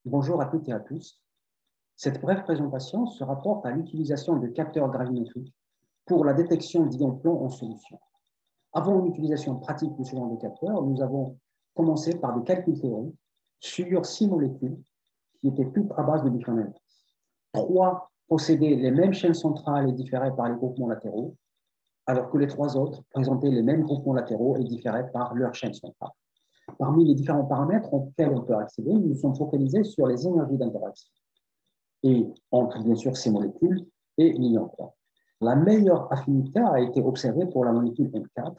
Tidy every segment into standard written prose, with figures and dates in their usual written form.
Bonjour à toutes et à tous. Cette brève présentation se rapporte à l'utilisation de capteurs gravimétriques pour la détection d'ions plomb en solution. Avant une utilisation pratique de ce genre de capteurs, nous avons commencé par des calculs théoriques sur 6 molécules qui étaient toutes à base de bicarbonate. 3 possédaient les mêmes chaînes centrales et différaient par les groupements latéraux, alors que les 3 autres présentaient les mêmes groupements latéraux et différaient par leur chaîne centrale. Parmi les différents paramètres auxquels on peut accéder, nous nous sommes focalisés sur les énergies d'interaction et entre, bien sûr, ces molécules et l'ion plomb. La meilleure affinité a été observée pour la molécule M4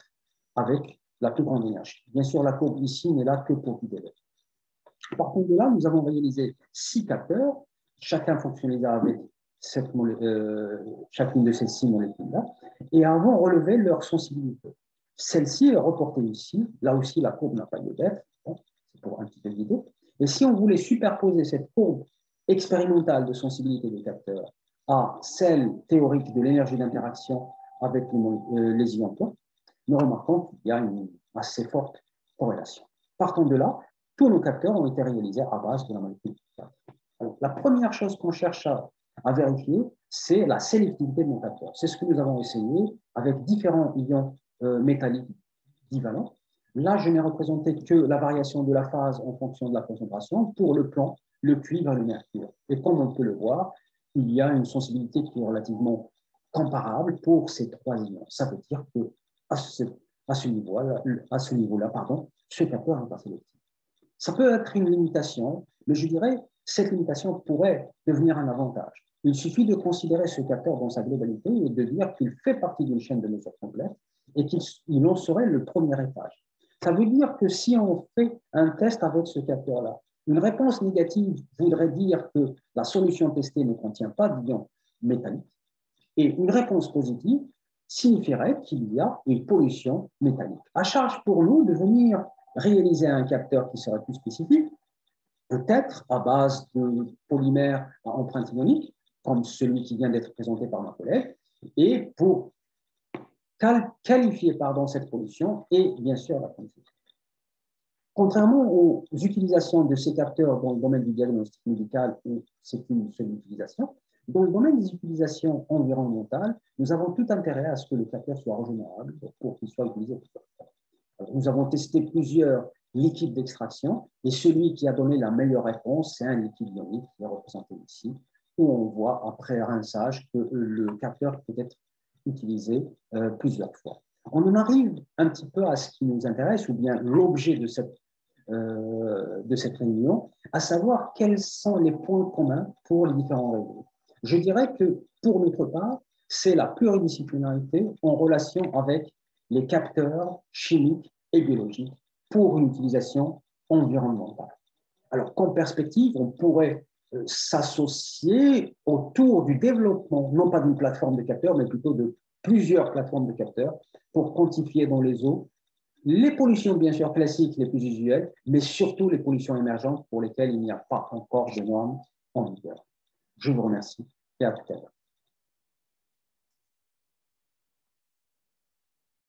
avec la plus grande énergie. Bien sûr, la courbe ici n'est là que pour du délai. Par contre, de là, nous avons réalisé 6 capteurs, chacun fonctionnait avec chacune de ces 6 molécules-là, et avons relevé leur sensibilité. Celle-ci est reportée ici. Là aussi, la courbe n'a pas lieu d'être. Bon, c'est pour un petit peu l'idée. Et si on voulait superposer cette courbe expérimentale de sensibilité des capteurs à celle théorique de l'énergie d'interaction avec les ions plomb, nous remarquons qu'il y a une assez forte corrélation. Partant de là, tous nos capteurs ont été réalisés à base de la molécule 4. Alors, la première chose qu'on cherche à vérifier, c'est la sélectivité de nos capteurs. C'est ce que nous avons essayé avec différents ions métalliques divalents. Là, je n'ai représenté que la variation de la phase en fonction de la concentration pour le plomb, le cuivre et le mercure. Et comme on peut le voir, il y a une sensibilité qui est relativement comparable pour ces 3 ions. Ça veut dire qu'à ce niveau-là, ce capteur n'est pas sélectif. Ça peut être une limitation, mais je dirais que cette limitation pourrait devenir un avantage. Il suffit de considérer ce capteur dans sa globalité et de dire qu'il fait partie d'une chaîne de mesure complète et qu'il en serait le premier étage. Ça veut dire que si on fait un test avec ce capteur-là, une réponse négative voudrait dire que la solution testée ne contient pas d'ions métalliques, et une réponse positive signifierait qu'il y a une pollution métallique. À charge pour nous de venir réaliser un capteur qui serait plus spécifique, peut-être à base de polymères à empreinte ionique, comme celui qui vient d'être présenté par ma collègue, et pour qualifier cette pollution et bien sûr la quantité. Contrairement aux utilisations de ces capteurs dans le domaine du diagnostic médical, où c'est une seule utilisation, dans le domaine des utilisations environnementales, nous avons tout intérêt à ce que le capteur soit régénérable pour qu'il soit utilisé plusieurs fois. Nous avons testé plusieurs liquides d'extraction et celui qui a donné la meilleure réponse, c'est un liquide ionique qui est représenté ici, où on voit après rinçage que le capteur peut être utilisé plusieurs fois. On en arrive un petit peu à ce qui nous intéresse, ou bien l'objet de cette réunion, à savoir quels sont les points communs pour les différents réseaux. Je dirais que pour notre part, c'est la pluridisciplinarité en relation avec les capteurs chimiques et biologiques pour une utilisation environnementale. Alors qu'en perspective, on pourrait s'associer autour du développement, non pas d'une plateforme de capteurs, mais plutôt de plusieurs plateformes de capteurs pour quantifier dans les eaux les pollutions, bien sûr, classiques les plus usuelles, mais surtout les pollutions émergentes pour lesquelles il n'y a pas encore de normes en vigueur. Je vous remercie et à tout à l'heure.